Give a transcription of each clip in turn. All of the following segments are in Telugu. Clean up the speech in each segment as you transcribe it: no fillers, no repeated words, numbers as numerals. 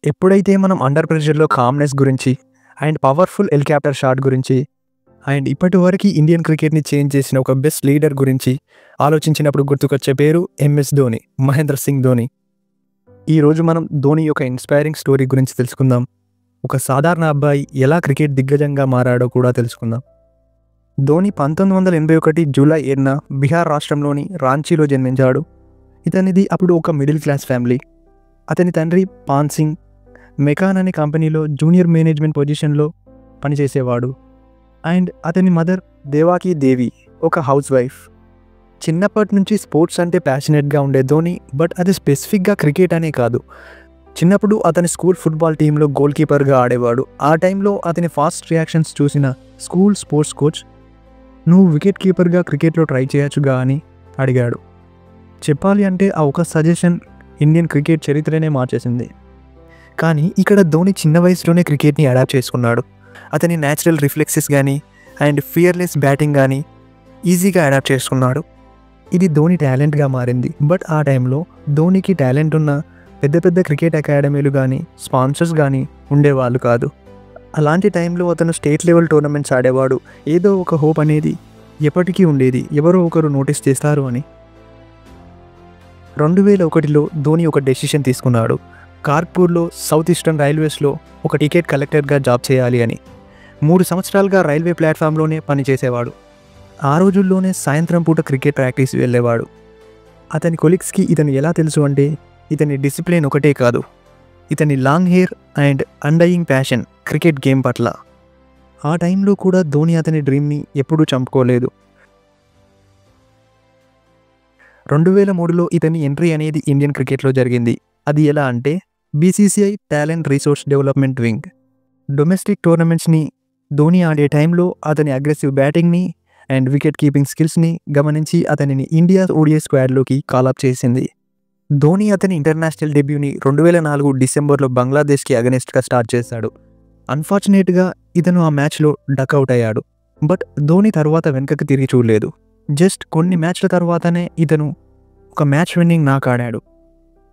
ఎప్పుడైతే మనం అండర్ ప్రెషర్‌లో కామ్‌నెస్ గురించి అండ్ పవర్‌ఫుల్ హెలికాప్టర్ షాట్ గురించి అండ్ ఇప్పటివరకు ఇండియన్ క్రికెట్‌ని చేంజ్ చేసిన ఒక బెస్ట్ లీడర్ గురించి ఆలోచించినప్పుడు గుర్తుకొచ్చే పేరు ఎంఎస్ ధోని, మహేంద్ర సింగ్ ధోని. ఈరోజు మనం ధోని యొక్క ఇన్స్పైరింగ్ స్టోరీ గురించి తెలుసుకుందాం. ఒక సాధారణ అబ్బాయి ఎలా క్రికెట్ దిగ్గజంగా మారాడో కూడా తెలుసుకుందాం. ధోని 1981 జూలై 7న బీహార్ రాష్ట్రంలోని రాంచీలో జన్మించాడు. ఇతనిది అప్పుడు ఒక మిడిల్ క్లాస్ ఫ్యామిలీ. అతని తండ్రి పాన్ సింగ్ మెకాన్ అనే కంపెనీలో జూనియర్ మేనేజ్మెంట్ పొజిషన్లో పనిచేసేవాడు. అండ్ అతని మదర్ దేవాకి దేవి ఒక హౌస్ వైఫ్. చిన్నప్పటి నుంచి స్పోర్ట్స్ అంటే ప్యాషనెట్గా ఉండే ధోని, బట్ అది స్పెసిఫిక్గా క్రికెట్ అనే కాదు. చిన్నప్పుడు అతని స్కూల్ ఫుట్బాల్ టీంలో గోల్ కీపర్గా ఆడేవాడు. ఆ టైంలో అతని ఫాస్ట్ రియాక్షన్స్ చూసిన స్కూల్ స్పోర్ట్స్ కోచ్, "నువ్వు వికెట్ కీపర్గా క్రికెట్లో ట్రై చేయొచ్చుగా" అని అడిగాడు. చెప్పాలి అంటే ఆ ఒక సజెషన్ ఇండియన్ క్రికెట్ చరిత్రనే మార్చేసింది. కానీ ఇక్కడ ధోని చిన్న వయసులోనే క్రికెట్ని అడాప్ట్ చేసుకున్నాడు. అతని న్యాచురల్ రిఫ్లెక్సెస్ కానీ అండ్ ఫియర్లెస్ బ్యాటింగ్ కానీ ఈజీగా అడాప్ట్ చేసుకున్నాడు. ఇది ధోని టాలెంట్గా మారింది. బట్ ఆ టైంలో ధోనికి టాలెంట్ ఉన్న పెద్ద పెద్ద క్రికెట్ అకాడమీలు కానీ స్పాన్సర్స్ కానీ ఉండేవాళ్ళు కాదు. అలాంటి టైంలో అతను స్టేట్ లెవెల్ టోర్నమెంట్స్ ఆడేవాడు. ఏదో ఒక హోప్ అనేది ఎప్పటికీ ఉండేది, ఎవరో ఒకరు నోటీస్ చేస్తారు అని. 2001లో ధోని ఒక డెసిషన్ తీసుకున్నాడు. కార్పూర్లో సౌత్ ఈస్టర్న్ రైల్వేస్లో ఒక టికెట్ కలెక్టర్గా జాబ్ చేయాలి అని. 3 సంవత్సరాలుగా రైల్వే ప్లాట్ఫామ్లోనే పనిచేసేవాడు. ఆ రోజుల్లోనే సాయంత్రం పూట క్రికెట్ ప్రాక్టీస్ వెళ్ళేవాడు. అతని కొలీగ్స్కి ఇతను ఎలా తెలుసు అంటే, ఇతని డిసిప్లిన్ ఒకటే కాదు, ఇతని long hair and undying passion cricket game పట్ల. ఆ టైంలో కూడా ధోని అతని డ్రీమ్ని ఎప్పుడూ చంపుకోలేదు. 2003లో ఇతని ఎంట్రీ అనేది ఇండియన్ క్రికెట్లో జరిగింది. అది ఎలా అంటే, BCCI talent resource development wing domestic టోర్నమెంట్స్ని ధోని ఆడే టైంలో అతని అగ్రెసివ్ బ్యాటింగ్ని అండ్ వికెట్ కీపింగ్ స్కిల్స్ని గమనించి అతనిని ఇండియా ఓడిఐ స్క్వాడ్లోకి కాలప్ చేసింది. ధోని అతని ఇంటర్నేషనల్ డెబ్యూని 2004 డిసెంబర్లో బంగ్లాదేశ్కి అగెనిస్ట్గా స్టార్ట్ చేశాడు. అన్ఫార్చునేట్గా ఇతను ఆ మ్యాచ్లో డక్అవుట్ అయ్యాడు. బట్ ధోని తర్వాత వెనుకకు తిరిగి చూడలేదు. జస్ట్ కొన్ని మ్యాచ్ల తర్వాతనే ఇతను ఒక మ్యాచ్ విన్నింగ్ నాక్ ఆడాడు.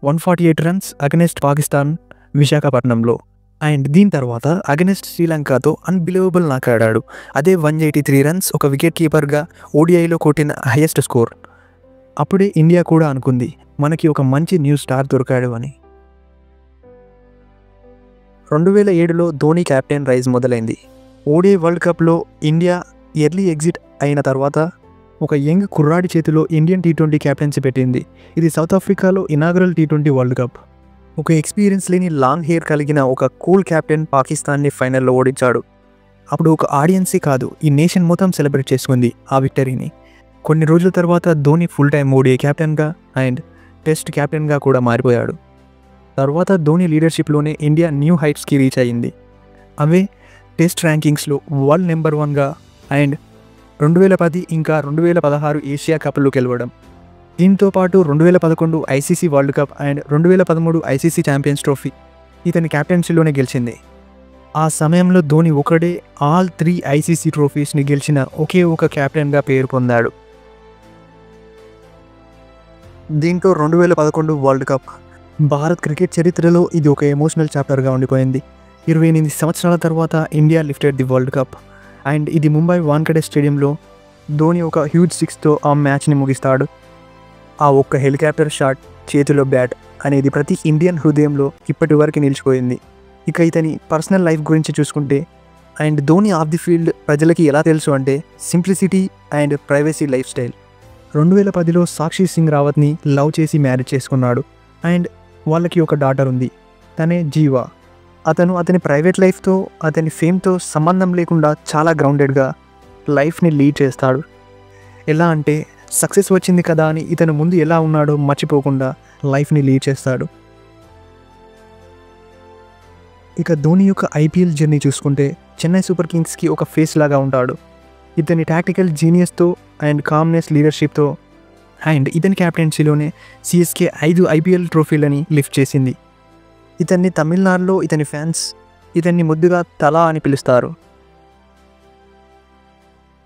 148 రన్స్ అగెనిస్ట్ పాకిస్తాన్ విశాఖపట్నంలో. అండ్ దీని తర్వాత అగెనిస్ట్ శ్రీలంకతో అన్బిలీవబుల్ నాక్ ఆడాడు. అదే 183 రన్స్ ఒక వికెట్ కీపర్గా ఓడిఐలో కొట్టిన హైయెస్ట్ స్కోర్. అప్పుడే ఇండియా కూడా అనుకుంది, మనకి ఒక మంచి న్యూ స్టార్ దొరికాడు అని. 2007లో ధోని క్యాప్టెన్ రైజ్ మొదలైంది. ఓడిఐ వరల్డ్ కప్లో ఇండియా ఎర్లీ ఎగ్జిట్ అయిన తర్వాత ఒక యంగ్ కుర్రాడి చేతిలో ఇండియన్ టీ20 క్యాప్టెన్సీ పెట్టింది. ఇది సౌత్ ఆఫ్రికాలో ఇనాగరల్ టీ20 వరల్డ్ కప్. ఒక ఎక్స్పీరియన్స్ లేని లాంగ్ హెయిర్ కలిగిన ఒక కూల్ క్యాప్టెన్ పాకిస్తాన్ని ఫైనల్లో ఓడించాడు. అప్పుడు ఒక ఆడియన్సే కాదు, ఈ నేషన్ మొత్తం సెలబ్రేట్ చేసుకుంది ఆ విక్టరీని. కొన్ని రోజుల తర్వాత ధోని ఫుల్ టైమ్ ఓడిఐ క్యాప్టెన్గా అండ్ టెస్ట్ క్యాప్టెన్గా కూడా మారిపోయాడు. తర్వాత ధోని లీడర్షిప్లోనే ఇండియా న్యూ హైట్స్కి రీచ్ అయ్యింది. అవే టెస్ట్ ర్యాంకింగ్స్లో వరల్డ్ నెంబర్ 1గా అండ్ 2010 ఇంకా 2016 ఏషియా కప్లు గెలవడం. దీంతో పాటు 2011 ICC world cup and 2013 ICC champions trophy ఇతని క్యాప్టెన్సీలోనే గెలిచింది. ఆ సమయంలో ధోని ఒకడే ఆల్ 3 ఐసీసీ ట్రోఫీస్ని గెలిచిన ఒకే ఒక క్యాప్టెన్గా పేరు పొందాడు. దీంతో 2011 వరల్డ్ కప్ భారత్ క్రికెట్ చరిత్రలో ఇది ఒక ఎమోషనల్ చాప్టర్గా ఉండిపోయింది. 28 సంవత్సరాల తర్వాత India lifted the world cup and ఇది ముంబై వాంఖడే స్టేడియంలో ధోని ఒక హ్యూజ్ 6తో ఆ మ్యాచ్ని ముగిస్తాడు. ఆ ఒక్క హెలికాప్టర్ షాట్, చేతిలో బ్యాట్ అనేది ప్రతి ఇండియన్ హృదయంలో ఇప్పటి వరకు నిలిచిపోయింది. ఇక ఇతని పర్సనల్ లైఫ్ గురించి చూసుకుంటే, and Dhoni off the field ప్రజలకి ఎలా తెలుసు అంటే simplicity and privacy lifestyle. 2010లో సాక్షి సింగ్ రావత్ని లవ్ చేసి మ్యారేజ్ చేసుకున్నాడు అండ్ వాళ్ళకి ఒక డాటర్ ఉంది, తనే జీవా. అతను అతని ప్రైవేట్ లైఫ్తో అతని ఫేమ్తో సంబంధం లేకుండా చాలా గ్రౌండెడ్గా లైఫ్ని లీడ్ చేస్తాడు. ఎలా అంటే సక్సెస్ వచ్చింది కదా అని ఇతను ముందు ఎలా ఉన్నాడో మర్చిపోకుండా లైఫ్ని లీడ్ చేస్తాడు. ఇక ధోని యొక్క ఐపీఎల్ జర్నీ చూసుకుంటే చెన్నై సూపర్ కింగ్స్కి ఒక ఫేస్ లాగా ఉంటాడు. ఇతని టాక్టికల్ జీనియస్తో అండ్ కామ్నెస్ లీడర్షిప్తో అండ్ ఇతని క్యాప్టెన్సీలోనే సిఎస్కే 5 ఐపీఎల్ ట్రోఫీలని లిఫ్ట్ చేసింది. ఇతన్ని తమిళనాడులో ఇతని ఫ్యాన్స్ ఇతన్ని ముద్దుగా తలా అని పిలుస్తారు.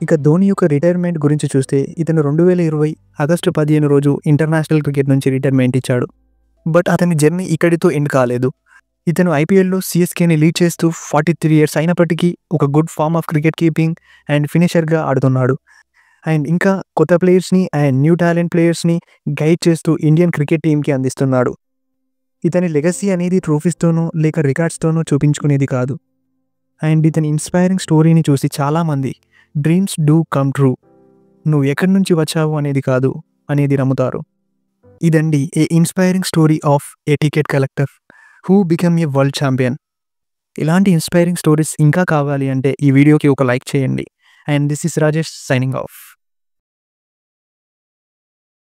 ఇక ధోని యొక్క రిటైర్మెంట్ గురించి చూస్తే ఇతను 2020 ఆగస్టు 15 రోజు ఇంటర్నేషనల్ క్రికెట్ నుంచి రిటైర్మెంట్ ఇచ్చాడు. బట్ అతని జర్నీ ఇక్కడితో ఎండ్ కాలేదు. ఇతను ఐపీఎల్‌లో సీఎస్‌కేని లీడ్ చేస్తూ 43 ఇయర్స్ అయినప్పటికీ ఒక good form of cricket keeping and ఫినిషర్‌గా ఆడుతున్నాడు. అండ్ ఇంకా కొత్త ప్లేయర్స్‌ని అండ్ న్యూ టాలెంట్ ప్లేయర్స్‌ని గైడ్ చేస్తూ ఇండియన్ క్రికెట్ టీమ్‌కి అందిస్తున్నాడు. ఇతని లెగసీ అనేది ట్రోఫీస్‌తోనో లేక రికార్డ్స్‌తోనో చూపించుకునేది కాదు. అండ్ ఇతని ఇన్స్పైరింగ్ స్టోరీని చూసి చాలామంది డ్రీమ్స్ డూ కమ్ ట్రూ, నువ్వు ఎక్కడి నుంచి వచ్చావు అనేది కాదు అనేది నమ్ముతారు. ఇదండి a inspiring story of a ticket collector who become a world champion. ఇలాంటి ఇన్స్పైరింగ్ స్టోరీస్ ఇంకా కావాలి అంటే ఈ వీడియోకి ఒక లైక్ చేయండి. And this is Rajesh signing of.